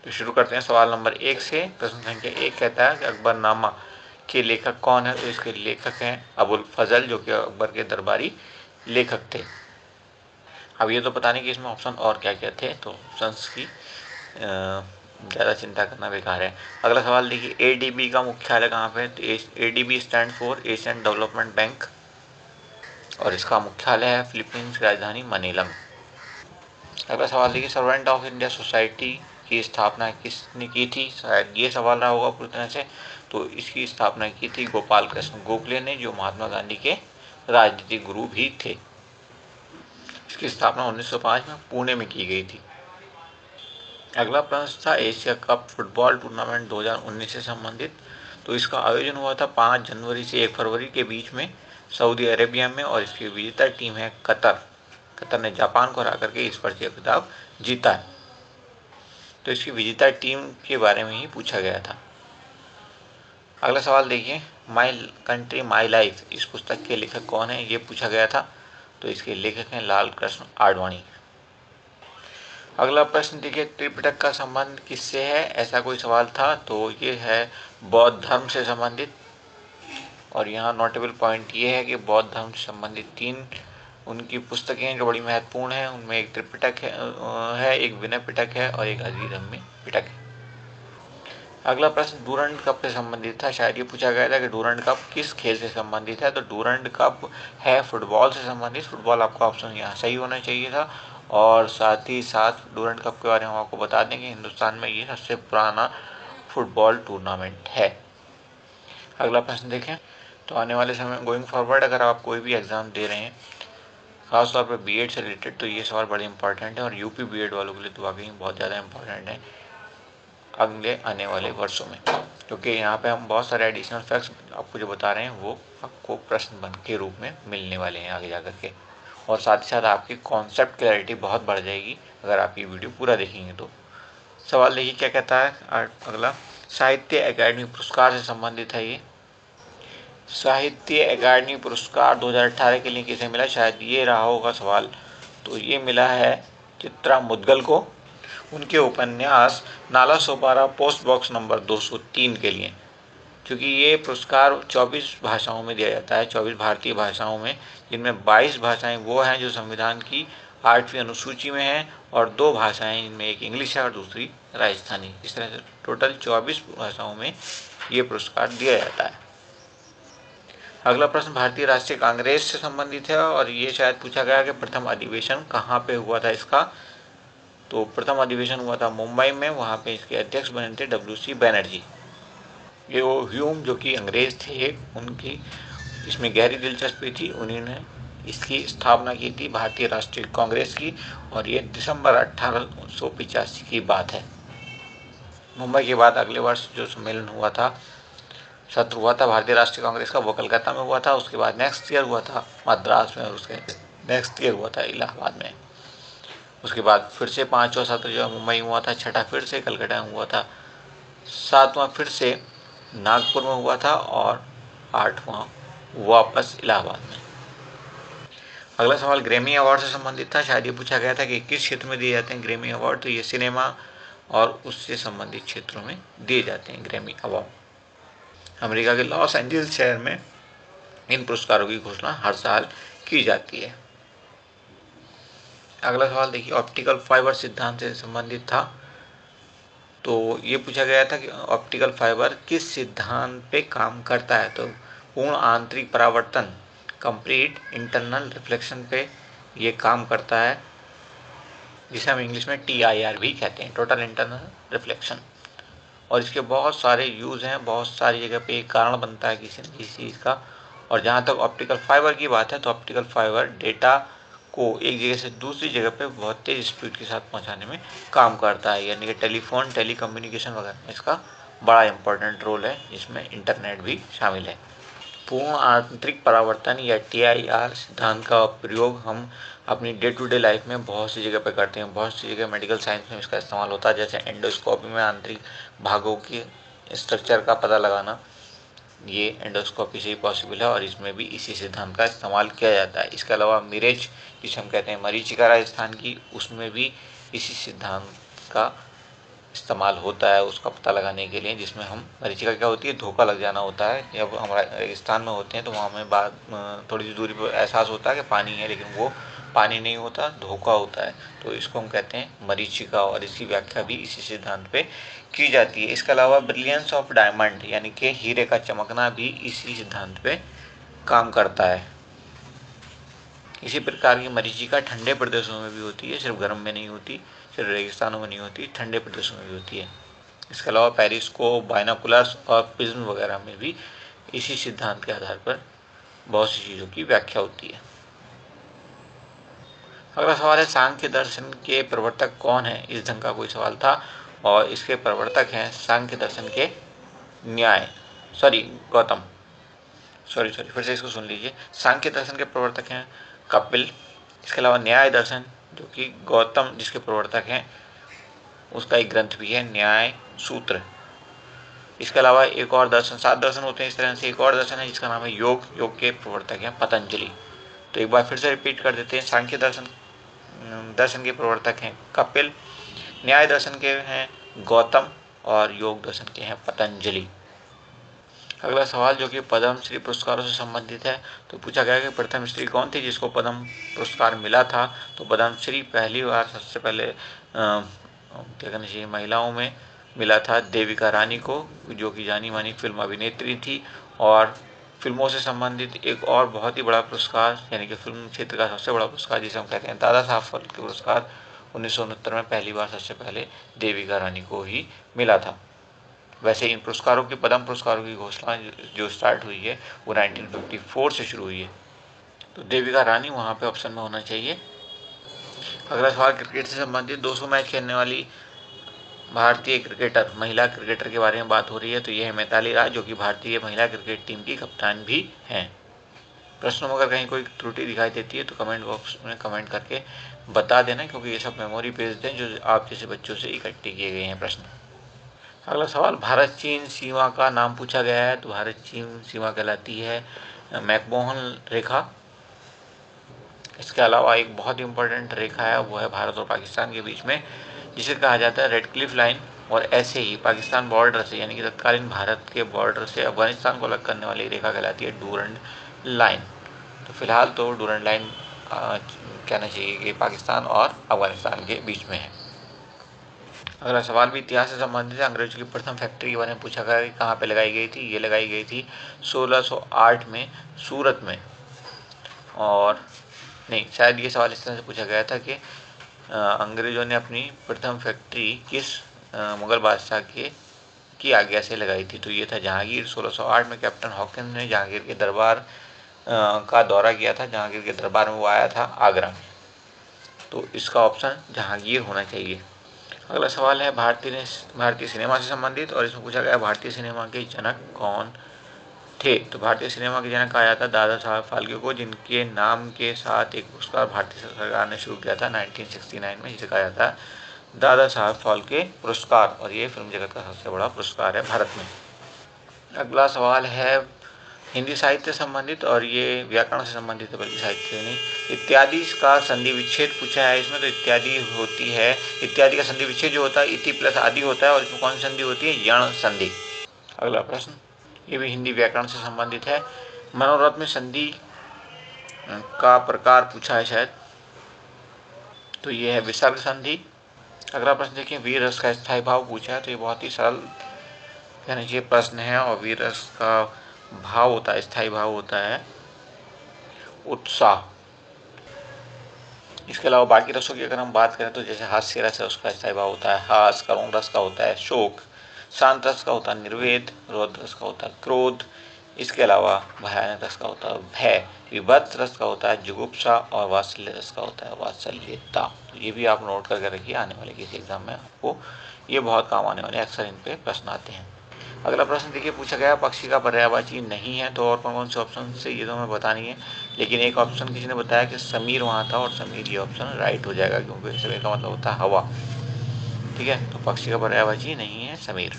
तो शुरू करते हैं सवाल नंबर 1 से। प्रश्न संख्या 1 कहता है कि अकबरनामा के लेखक कौन है? तो इसके लेखक हैं अबुल फजल, जो कि अकबर के दरबारी लेखक थे। अब ये तो पता नहीं कि इसमें ऑप्शन और क्या क्या थे, तो ऑप्शंस की ज़्यादा चिंता करना बेकार है। अगला सवाल देखिए, एडीबी का मुख्यालय कहाँ पे है? तो ADB stand for Asian development bank और इसका मुख्यालय है फिलीपींस की राजधानी मनीला में। अगला सवाल देखिए, सर्वेंट ऑफ इंडिया सोसाइटी की स्थापना किसने की थी? शायद ये सवाल रहा होगा पूरी तरह से। तो इसकी स्थापना की थी गोपाल कृष्ण गोखले ने, जो महात्मा गांधी के राजनीतिक गुरु भी थे। इसकी स्थापना 1905 में पुणे में की गई थी। अगला प्रश्न था एशिया कप फुटबॉल टूर्नामेंट 2019 से संबंधित। तो इसका आयोजन हुआ था 5 जनवरी से 1 फरवरी के बीच में सऊदी अरेबिया में, और इसकी विजेता टीम है कतर। कतर ने जापान को हरा करके इस पर यह खिताब जीता है। तो इसकी विजेता टीम के बारे में ही पूछा गया था। अगला सवाल देखिए, माई कंट्री माई लाइफ इस पुस्तक के लेखक कौन है? ये पूछा गया था। तो इसके लेखक हैं लाल कृष्ण आडवाणी। अगला प्रश्न देखिए, त्रिपिटक का संबंध किससे है? ऐसा कोई सवाल था, तो ये है बौद्ध धर्म से संबंधित। और यहाँ नोटेबल पॉइंट ये है कि बौद्ध धर्म से संबंधित 3 उनकी पुस्तकें जो बड़ी महत्वपूर्ण हैं, उनमें एक त्रिपिटक है, एक विनय पिटक है और एक अधिधम्मी पिटक है। अगला प्रश्न डूरंड कप से संबंधित था। शायद ये पूछा गया था कि डूरंड कप किस खेल से संबंधित है? तो डूरंड कप है फुटबॉल से संबंधित। फुटबॉल आपका ऑप्शन यहाँ सही होना चाहिए था। और साथ ही साथ डूरंड कप के बारे में हम आपको बता दें कि हिंदुस्तान में ये सबसे पुराना फुटबॉल टूर्नामेंट है। अगला प्रश्न देखें, तो आने वाले समय गोइंग फॉरवर्ड अगर आप कोई भी एग्ज़ाम दे रहे हैं, खासतौर पर बीएड से रिलेटेड, तो ये सवाल बड़े इंपॉर्टेंट है और यूपी बीएड वालों के लिए तो वाकई बहुत ज़्यादा इंपॉर्टेंट है अगले आने वाले वर्षों में, क्योंकि यहाँ पे हम बहुत सारे एडिशनल फैक्ट्स आपको जो बता रहे हैं वो आपको प्रश्न बन के रूप में मिलने वाले हैं आगे जा कर के। और साथ ही साथ आपकी कॉन्सेप्ट क्लैरिटी बहुत बढ़ जाएगी अगर आप ये वीडियो पूरा देखेंगे तो। सवाल देखिए क्या कहता है अगला, साहित्य अकादमी पुरस्कार से संबंधित है ये। साहित्य अकादमी पुरस्कार 2018 के लिए किसे मिला? शायद ये रहा होगा सवाल। तो ये मिला है चित्रा मुद्गल को, उनके उपन्यास Nala Sopara post box number 203 के लिए। क्योंकि ये पुरस्कार 24 भाषाओं में दिया जाता है, 24 भारतीय भाषाओं में, जिनमें 22 भाषाएं वो हैं जो संविधान की 8वीं अनुसूची में हैं और 2 भाषाएं, जिनमें एक इंग्लिश है और दूसरी राजस्थानी। इस तरह से टोटल 24 भाषाओं में ये पुरस्कार दिया जाता है। अगला प्रश्न भारतीय राष्ट्रीय कांग्रेस से संबंधित है और ये शायद पूछा गया कि प्रथम अधिवेशन कहाँ पे हुआ था इसका। तो प्रथम अधिवेशन हुआ था मुंबई में, वहाँ पे इसके अध्यक्ष बने थे WC बनर्जी। ये वो ह्यूम जो कि अंग्रेज थे, उनकी इसमें गहरी दिलचस्पी थी। उन्होंने इसकी स्थापना की थी भारतीय राष्ट्रीय कांग्रेस की, और ये दिसंबर 1885 की बात है। मुंबई के बाद अगले वर्ष जो सम्मेलन हुआ था, सत्र हुआ था भारतीय राष्ट्रीय कांग्रेस का, वो कलकत्ता में हुआ था। उसके बाद नेक्स्ट ईयर हुआ था मद्रास में, और उसके नेक्स्ट ईयर हुआ था इलाहाबाद में। उसके बाद फिर से 5वां सत्र जो है मुंबई में हुआ था, 6ठा फिर से कलकत्ता में हुआ था, 7वां फिर से नागपुर में हुआ था और 8वां वापस इलाहाबाद में। अगला सवाल ग्रैमी अवार्ड से संबंधित था। शायद ये पूछा गया था कि किस क्षेत्र में दिए जाते हैं ग्रैमी अवार्ड। तो ये सिनेमा और उससे संबंधित क्षेत्रों में दिए जाते हैं ग्रैमी अवार्ड। अमेरिका के लॉस एंजल्स शहर में इन पुरस्कारों की घोषणा हर साल की जाती है। अगला सवाल देखिए, ऑप्टिकल फाइबर सिद्धांत से संबंधित था। तो ये पूछा गया था कि ऑप्टिकल फाइबर किस सिद्धांत पे काम करता है। तो पूर्ण आंतरिक परावर्तन, कंप्लीट इंटरनल रिफ्लेक्शन पे ये काम करता है, जिसे हम इंग्लिश में TIR भी कहते हैं, टोटल इंटरनल रिफ्लेक्शन। और इसके बहुत सारे यूज़ हैं, बहुत सारी जगह पे एक कारण बनता है किसी न किसी चीज़ का। और जहाँ तक ऑप्टिकल फाइबर की बात है, तो ऑप्टिकल फाइबर डेटा को एक जगह से दूसरी जगह पे बहुत तेज स्पीड के साथ पहुंचाने में काम करता है, यानी कि टेलीफोन, टेलीकम्युनिकेशन वगैरह में इसका बड़ा इंपॉर्टेंट रोल है, जिसमें इंटरनेट भी शामिल है। पूर्ण आंतरिक परावर्तन या TIR सिद्धांत का प्रयोग हम अपनी डे टू डे लाइफ में बहुत सी जगह पे करते हैं। बहुत सी जगह मेडिकल साइंस में इसका इस्तेमाल होता है, जैसे एंडोस्कोपी में आंतरिक भागों की स्ट्रक्चर का पता लगाना, ये एंडोस्कोपी से ही पॉसिबल है और इसमें भी इसी सिद्धांत का इस्तेमाल किया जाता है। इसके अलावा मिरेज, जिसे हम कहते हैं मरीचिका राजस्थान की, उसमें भी इसी सिद्धांत का इस्तेमाल होता है उसका पता लगाने के लिए, जिसमें हम मरीचिका क्या होती है, धोखा लग जाना होता है। जब हमारा रेगिस्तान में होते हैं तो वहाँ हमें बाद थोड़ी सी दूरी पर एहसास होता है कि पानी है, लेकिन वो पानी नहीं होता, धोखा होता है, तो इसको हम कहते हैं मरीचिका, और इसकी व्याख्या भी इसी सिद्धांत पे की जाती है। इसके अलावा ब्रिलियंस ऑफ डायमंड यानी कि हीरे का चमकना भी इसी सिद्धांत पे काम करता है। इसी प्रकार की मरीचिका ठंडे प्रदेशों में भी होती है, सिर्फ गर्म में नहीं होती, सिर्फ रेगिस्तानों में नहीं होती, ठंडे प्रदेशों में भी होती है। इसके अलावा पेरिस्कोप, बाइनोकुलर्स और प्रिज्म वगैरह में भी इसी सिद्धांत के आधार पर बहुत सी चीज़ों की व्याख्या होती है। अगला सवाल है सांख्य दर्शन के प्रवर्तक कौन है। इस ढंग का कोई सवाल था और इसके प्रवर्तक हैं सांख्य दर्शन के गौतम। फिर से इसको सुन लीजिए। सांख्य दर्शन के प्रवर्तक हैं कपिल। इसके अलावा न्याय दर्शन जो कि गौतम जिसके प्रवर्तक हैं, उसका एक ग्रंथ भी है न्याय सूत्र। इसके अलावा एक और दर्शन, 7 दर्शन होते हैं इस तरह से, एक और दर्शन है जिसका नाम है योग। योग के प्रवर्तक हैं पतंजलि। तो एक बार फिर से रिपीट कर देते हैं। सांख्य दर्शन के प्रवर्तक हैं कपिल, न्याय दर्शन के हैं गौतम और योग दर्शन के हैं पतंजलि। अगला सवाल जो कि पद्मश्री पुरस्कारों से संबंधित है, तो पूछा गया कि प्रथम स्त्री कौन थी जिसको पद्म पुरस्कार मिला था। तो पद्मश्री पहली बार सबसे पहले क्या कहना चाहिए महिलाओं में मिला था देविका रानी को, जो कि जानी मानी फिल्म अभिनेत्री थी। और फिल्मों से संबंधित एक और बहुत ही बड़ा पुरस्कार यानी कि फिल्म क्षेत्र का सबसे बड़ा पुरस्कार जिसे हम कहते हैं दादा साहब फाल्के पुरस्कार, 1969 में पहली बार सबसे पहले देविका रानी को ही मिला था। वैसे इन पुरस्कारों की, पद्म पुरस्कारों की घोषणा जो स्टार्ट हुई है वो 1954 से शुरू हुई है। तो देविका रानी वहाँ पे ऑप्शन में होना चाहिए। अगला सवाल क्रिकेट से संबंधित 200 मैच खेलने वाली भारतीय क्रिकेटर, महिला क्रिकेटर के बारे में बात हो रही है। तो यह है मिताली राज, जो कि भारतीय महिला क्रिकेट टीम की कप्तान भी हैं। प्रश्नों में अगर कहीं कोई त्रुटि दिखाई देती है तो कमेंट बॉक्स में कमेंट करके बता देना, क्योंकि ये सब मेमोरी पेज हैं जो आप जैसे बच्चों से इकट्ठे किए गए हैं प्रश्न। अगला सवाल भारत चीन सीमा का नाम पूछा गया है। तो भारत चीन सीमा कहलाती है मैकमोहन रेखा। इसके अलावा एक बहुत इंपॉर्टेंट रेखा है, वो है भारत और पाकिस्तान के बीच में, जिसे कहा जाता है रेड क्लिफ लाइन। और ऐसे ही पाकिस्तान बॉर्डर से यानी कि तत्कालीन भारत के बॉर्डर से अफगानिस्तान को अलग करने वाली रेखा कहलाती है डूरंड लाइन। तो फिलहाल तो डूरंड लाइन कहना चाहिए कि पाकिस्तान और अफगानिस्तान के बीच में है। अगला सवाल भी इतिहास से संबंधित है। अंग्रेजों की प्रथम फैक्ट्री के बारे में पूछा गया कि कहाँ पे लगाई गई थी। ये लगाई गई थी 1608 में सूरत में। और नहीं, शायद ये सवाल इस तरह से पूछा गया था कि अंग्रेजों ने अपनी प्रथम फैक्ट्री किस मुगल बादशाह की आज्ञा से लगाई थी। तो ये था जहांगीर। 1608 में कैप्टन हॉकिंस ने जहांगीर के दरबार का दौरा किया था। जहांगीर के दरबार में वो आया था आगरा में। तो इसका ऑप्शन जहांगीर होना चाहिए। अगला सवाल है भारतीय सिनेमा से संबंधित, और इसमें पूछा गया भारतीय सिनेमा के जनक कौन थे। तो भारतीय सिनेमा के जनक कहा जाता है दादा साहब फाल्के को, जिनके नाम के साथ एक पुरस्कार भारतीय सरकार ने शुरू किया था 1969 में, जिसे कहा जाता है दादा साहब फाल्के पुरस्कार। और ये फिल्म जगत का सबसे बड़ा पुरस्कार है भारत में। अगला सवाल है हिंदी साहित्य से संबंधित, और ये व्याकरण से संबंधित है बल्कि साहित्य से नहीं। इत्यादि का संधि विच्छेद पूछा है इसमें। तो इत्यादि होती है, इत्यादि का संधि विच्छेद जो होता है इति प्लस आदि होता है, और इसमें कौन सी संधि होती है, यण संधि। अगला प्रश्न ये भी हिंदी व्याकरण से संबंधित है। मनोरथ में संधि का प्रकार पूछा है शायद, तो ये है विसर्ग संधि। अगला प्रश्न देखिए वीर रस का स्थायी भाव पूछा है। तो ये बहुत ही सरल कहना चाहिए प्रश्न है, और वीर रस का भाव होता है, स्थायी भाव होता है उत्साह। इसके अलावा बाकी रसों की अगर हम बात करें तो जैसे हास्य रस है उसका स्थायी भाव होता है हास, करुण रस का होता है शोक, शांत रस का होता है निर्वेद, रौद्र रस का होता है क्रोध। इसके अलावा भयानक रस का होता है भय, विभत्स रस का होता है जुगुप्सा, और वात्सल्य रस का होता है वात्सल्यता। तो ये भी आप नोट करके रखिए, आने वाले किसी एग्जाम में आपको ये बहुत काम आने वाले, अक्सर इन पे प्रश्न आते हैं। अगला प्रश्न देखिए पूछा गया पक्षी का पर्यायवाची नहीं है। तो और कौन कौन से ऑप्शन से ये तो हमें बतानी है, लेकिन एक ऑप्शन किसी ने बताया कि समीर वहाँ था, और समीर ये ऑप्शन राइट हो जाएगा, क्योंकि समीर का मतलब होता है हवा। ठीक है, तो पक्षी का पर्यायवाची नहीं है समीर।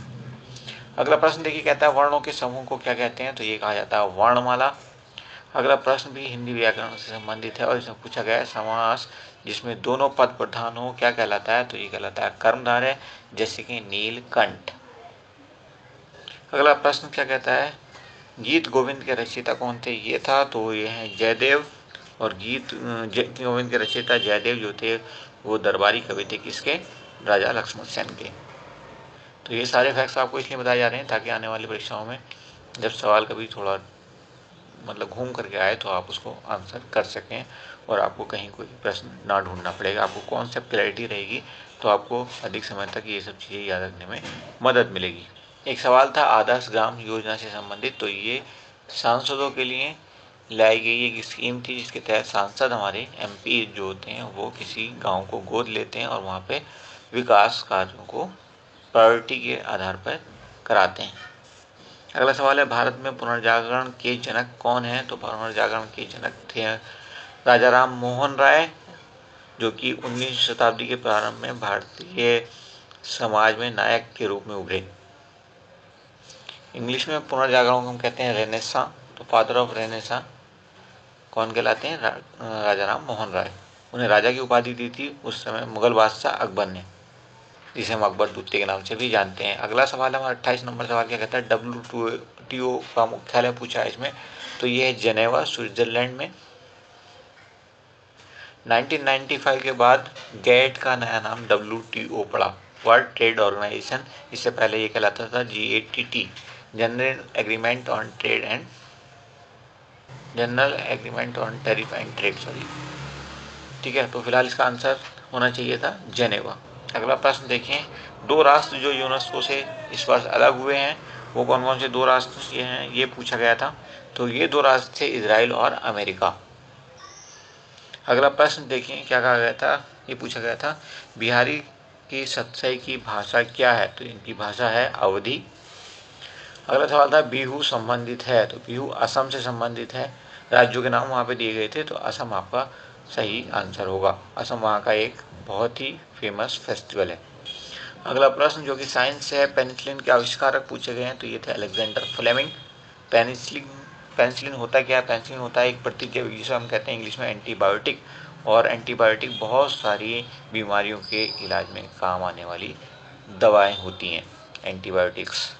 अगला प्रश्न देखिए कहता है वर्णों के समूह को क्या कहते हैं। तो ये कहा जाता है वर्णमाला। अगला प्रश्न भी हिंदी व्याकरण से संबंधित है, और इसमें पूछा गया है समास जिसमें दोनों पद प्रधान हो क्या कहलाता है? तो ये कहलाता है कर्मधारय, जैसे कि नीलकंठ। अगला प्रश्न क्या कहता है? गीत गोविंद के रचयिता कौन थे? ये था तो ये हैं जयदेव। और गीत गोविंद के रचयिता जयदेव जो थे वो दरबारी कवि थे किसके? राजा लक्ष्मण सेन के। तो ये सारे फैक्ट्स आपको इसलिए बताए जा रहे हैं ताकि आने वाली परीक्षाओं में जब सवाल कभी थोड़ा मतलब घूम करके आए तो आप उसको आंसर कर सकें और आपको कहीं कोई प्रश्न ना ढूंढना पड़ेगा। आपको कॉन्सेप्ट क्लैरिटी रहेगी तो आपको अधिक समय तक ये सब चीज़ें याद रखने में मदद मिलेगी। एक सवाल था आदर्श ग्राम योजना से संबंधित, तो ये सांसदों के लिए लाई गई एक स्कीम थी जिसके तहत सांसद हमारे MP जो होते हैं वो किसी गांव को गोद लेते हैं और वहाँ पे विकास कार्यों को प्रायोरिटी के आधार पर कराते हैं। अगला सवाल है भारत में पुनर्जागरण के जनक कौन है? तो पुनर्जागरण के जनक थे राजा राम मोहन राय, जो कि 19वीं शताब्दी के प्रारंभ में भारतीय समाज में नायक के रूप में उभरे। इंग्लिश में पुनर्जागरण को हम कहते हैं रेनेसां। तो फादर ऑफ रेनेसां कौन कहलाते हैं? राजा राम मोहन राय। उन्हें राजा की उपाधि दी थी उस समय मुगल बादशाह अकबर ने, जिसे हम अकबर द्वितीय के नाम से भी जानते हैं। अगला सवाल है हमारा 28 नंबर सवाल क्या कहता है? WTO का मुख्यालय पूछा है इसमें, तो ये है जेनेवा, स्विट्जरलैंड में। 1995 के बाद गैट का नया नाम WTO पड़ा, वर्ल्ड ट्रेड ऑर्गेनाइजेशन। इससे पहले ये कहलाता था GATT, general agreement on trade and general agreement on tariff and trade, sorry. ठीक है, तो फिलहाल इसका आंसर होना चाहिए था जेनेवा। अगला प्रश्न देखें, दो राष्ट्र जो यूनेस्को से इस वर्ष अलग हुए हैं वो कौन कौन से दो राष्ट्र ये हैं, ये पूछा गया था। तो ये दो राष्ट्र थे इजराइल और अमेरिका। अगला प्रश्न देखें क्या कहा गया था, ये पूछा गया था बिहारी की सतसई की भाषा क्या है? तो इनकी भाषा है अवधी। अगला सवाल था बिहू संबंधित है, तो बिहू असम से संबंधित है। राज्यों के नाम वहाँ पे दिए गए थे, तो असम आपका सही आंसर होगा। असम वहाँ का एक बहुत ही फेमस फेस्टिवल है। अगला प्रश्न जो कि साइंस से है, पेनिसिलिन के आविष्कारक पूछे गए हैं, तो ये थे अलेक्जेंडर फ्लेमिंग। पेनिसिलिन होता क्या है? पेनिसिलिन होता है एक प्रतिजैविक जिसे हम कहते हैं इंग्लिश में एंटीबायोटिक, और एंटीबायोटिक बहुत सारी बीमारियों के इलाज में काम आने वाली दवाएं होती हैं एंटीबायोटिक्स।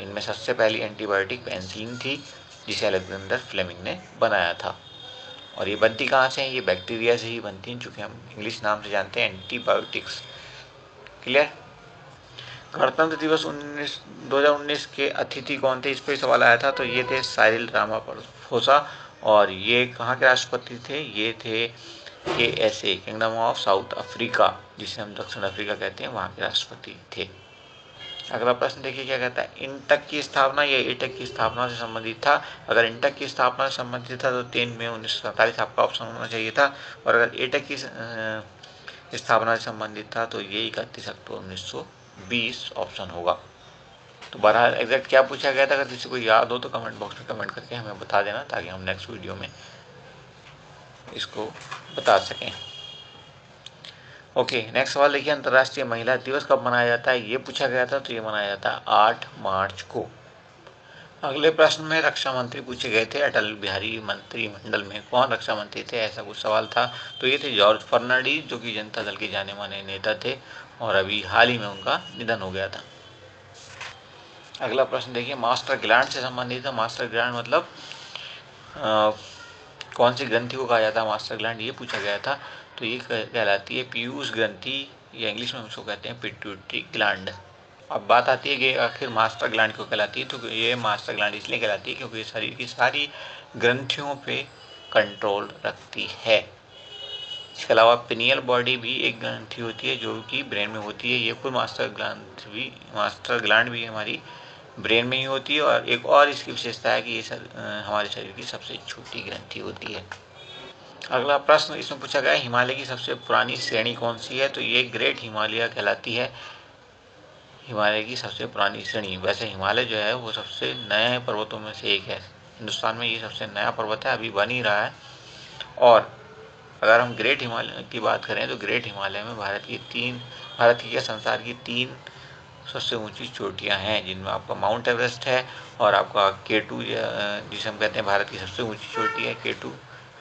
इनमें सबसे पहली एंटीबायोटिक पेनिसिलिन थी जिसे अलेक्जेंडर फ्लेमिंग ने बनाया था। और ये बनती कहाँ से है? ये बैक्टीरिया से ही बनती हैं, चूँकि हम इंग्लिश नाम से जानते हैं एंटीबायोटिक्स। क्लियर? गणतंत्र दिवस 2019 के अतिथि कौन थे? इस पर सवाल आया था, तो ये थे साइरिल रामाफोसा। और ये कहाँ के राष्ट्रपति थे? ये थे KSA, kingdom of south Africa, जिसे हम दक्षिण अफ्रीका कहते हैं, वहाँ के राष्ट्रपति थे। अगला प्रश्न देखिए क्या कहता है, इंटक की स्थापना या एटक की स्थापना से संबंधित था। अगर इंटक की स्थापना से संबंधित था तो 3 मई 1947 आपका ऑप्शन होना चाहिए था, और अगर एटक की स्थापना से संबंधित था तो ये 31 अक्टूबर 1920 ऑप्शन होगा। तो बहरहाल एग्जैक्ट क्या पूछा गया था, अगर किसी को याद हो तो कमेंट बॉक्स में कमेंट करके हमें बता देना ताकि हम नेक्स्ट वीडियो में इसको बता सकें। ओके, नेक्स्ट सवाल देखिए, अंतर्राष्ट्रीय महिला दिवस कब मनाया जाता है? ये पूछा गया था, तो ये मनाया जाता है 8 मार्च को। अगले प्रश्न में रक्षा मंत्री पूछे गए थे, अटल बिहारी मंत्रिमंडल में कौन रक्षा मंत्री थे, ऐसा कुछ सवाल था। तो ये थे जॉर्ज फर्नांडीज, जो कि जनता दल के जाने माने नेता थे और अभी हाल ही में उनका निधन हो गया था। अगला प्रश्न देखिए, मास्टर ग्लैंड से संबंधित है। मास्टर ग्लैंड मतलब कौन सी ग्रंथि को कहा जाता है मास्टर ग्लैंड, ये पूछा गया था। तो ये कहलाती है पीयूष ग्रंथि, या इंग्लिश में उसको कहते हैं पिट्यूटरी ग्लैंड। अब बात आती है कि आखिर मास्टर ग्लैंड क्यों कहलाती है, तो ये मास्टर ग्लैंड इसलिए कहलाती है क्योंकि शरीर की सारी ग्रंथियों पे कंट्रोल रखती है। इसके अलावा पिनियल बॉडी भी एक ग्रंथि होती है जो कि ब्रेन में होती है। ये खुद मास्टर ग्लैंड भी हमारी ब्रेन में ही होती है, और एक और इसकी विशेषता है कि ये हमारे शरीर की सबसे छोटी ग्रंथि होती है। अगला प्रश्न इसमें पूछा गया, हिमालय की सबसे पुरानी श्रेणी कौन सी है? तो ये ग्रेट हिमालय कहलाती है, हिमालय की सबसे पुरानी श्रेणी। वैसे हिमालय जो है वो सबसे नए पर्वतों में से एक है, हिंदुस्तान में ये सबसे नया पर्वत है, अभी बन ही रहा है। और अगर हम ग्रेट हिमालय की बात करें तो ग्रेट हिमालय में भारत की क्या संसार की 3 सबसे ऊंची चोटियां हैं, जिनमें आपका माउंट एवरेस्ट है, और आपका K2 जिसे हम कहते हैं भारत की सबसे ऊंची चोटी है K2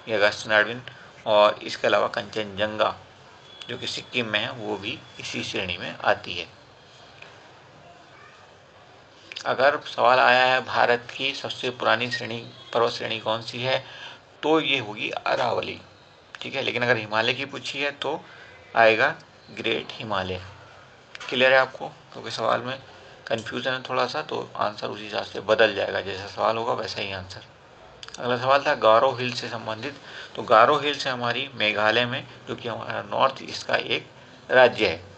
या अगस्त्यनारायण, और इसके अलावा कंचनजंगा जो कि सिक्किम में है वो भी इसी श्रेणी में आती है। अगर सवाल आया है भारत की सबसे पुरानी पर्वत श्रेणी कौन सी है, तो ये होगी अरावली, ठीक है। लेकिन अगर हिमालय की पूछी है तो आएगा ग्रेट हिमालय। क्लियर है आपको? क्योंकि सवाल में कन्फ्यूजन है थोड़ा सा, तो आंसर उसी हिसाब से बदल जाएगा, जैसा सवाल होगा वैसा ही आंसर। अगला सवाल था गारो हिल से संबंधित। तो गारो हिल से हमारी मेघालय में, जो कि हमारा नॉर्थ ईस्ट का एक राज्य है।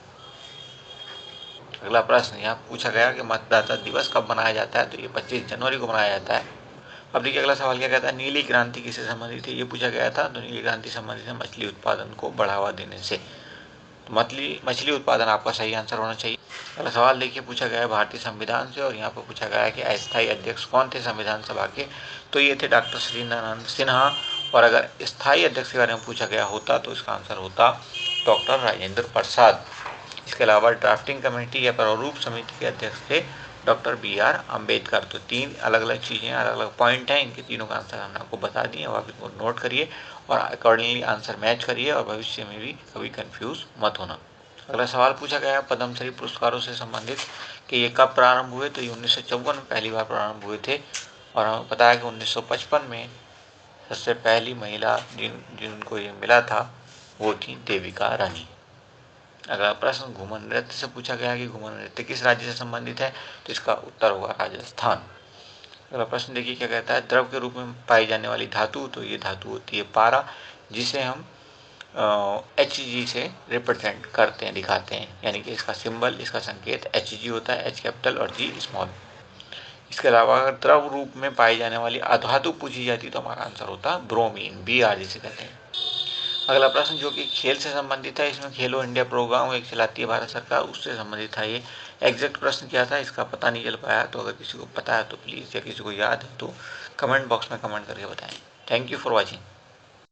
अगला प्रश्न यहाँ पूछा गया कि मतदाता दिवस कब मनाया जाता है, तो ये 25 जनवरी को मनाया जाता है। अब देखिए अगला सवाल क्या कहता है, नीली क्रांति किससे संबंधित है, ये पूछा गया था। तो नीली क्रांति संबंधित है मछली उत्पादन को बढ़ावा देने से। तो मछली उत्पादन आपका सही आंसर होना चाहिए। अगला सवाल देखिए पूछा गया है भारतीय संविधान से, और यहाँ पर पूछा गया है कि अस्थायी अध्यक्ष कौन थे संविधान सभा के, तो ये थे डॉक्टर श्रीनारायण सिन्हा। और अगर स्थायी अध्यक्ष के बारे में पूछा गया होता तो इसका आंसर होता डॉक्टर राजेंद्र प्रसाद। इसके अलावा ड्राफ्टिंग कमेटी या प्रारूप समिति के अध्यक्ष थे डॉक्टर BR अम्बेडकर। तो 3 अलग अलग चीज़ें, अलग अलग पॉइंट हैं, इनके तीनों का आंसर हमने आपको बता दिए, और आप इनको नोट करिए और अकॉर्डिंगली आंसर मैच करिए, और भविष्य में भी कभी कंफ्यूज मत होना। अगला सवाल पूछा गया पद्मश्री पुरस्कारों से संबंधित कि ये कब प्रारंभ हुए, तो ये 1954 में पहली बार प्रारंभ हुए थे। और हमें पता है कि 1955 में सबसे पहली महिला जिनको ये मिला था वो थी देविका रानी। अगला प्रश्न घूमर नृत्य से पूछा गया कि घूमर नृत्य किस राज्य से संबंधित है, तो इसका उत्तर होगा राजस्थान। अगला प्रश्न देखिए क्या कहता है, द्रव के रूप में पाई जाने वाली धातु, तो ये धातु होती है पारा, जिसे हम Hg से रिप्रेजेंट करते हैं, दिखाते हैं, यानी कि इसका सिंबल, इसका संकेत Hg होता है, H कैपिटल और G स्मॉल। इसके अलावा अगर द्रव रूप में पाई जाने वाली अधातु पूछी जाती तो हमारा आंसर होता ब्रोमीन, Br जिसे कहते हैं। अगला प्रश्न जो कि खेल से संबंधित है, इसमें खेलो इंडिया प्रोग्राम एक चलाती है भारत सरकार, उससे संबंधित था ये। एग्जैक्ट प्रश्न क्या था इसका पता नहीं चल पाया, तो अगर किसी को पता है तो प्लीज़, या किसी को याद है तो कमेंट बॉक्स में कमेंट करके बताएं। Thank you for watching.